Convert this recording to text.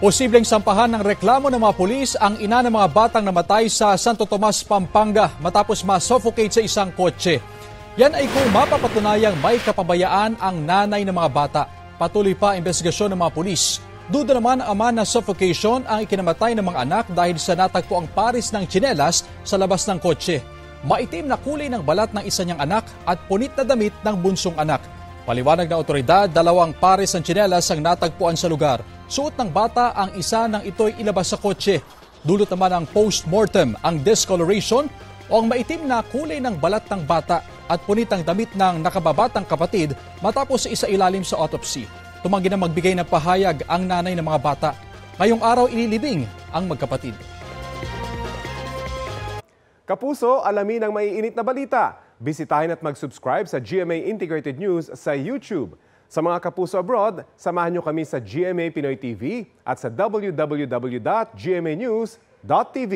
Posibleng sampahan ng reklamo ng mga pulis ang ina ng mga batang namatay sa Santo Tomas, Pampanga matapos ma-suffocate sa isang kotse. Yan ay kung mapapatunayang may kapabayaan ang nanay ng mga bata. Patuloy pa ang investigasyon ng mga pulis. Duda naman ang ama na suffocation ang ikinamatay ng mga anak dahil sa natagpo ang paris ng tsinelas sa labas ng kotse. Maitim na kulay ng balat ng isa niyang anak at punit na damit ng bunsong anak. Paliwanag ng otoridad, 2 pares ng tsinelas ang natagpuan sa lugar. Suot ng bata ang isa nang ito'y ilabas sa kotse. Dulot naman ang post-mortem, ang discoloration o ang maitim na kulay ng balat ng bata at punit ang damit ng nakababatang kapatid matapos isa ilalim sa autopsy. Tumanggi na magbigay ng pahayag ang nanay ng mga bata. Ngayong araw ililibing ang magkapatid. Kapuso, alamin ang maiinit na balita. Bisitahin at mag-subscribe sa GMA Integrated News sa YouTube. Sa mga kapuso abroad, samahan niyo kami sa GMA Pinoy TV at sa www.gmanews.tv.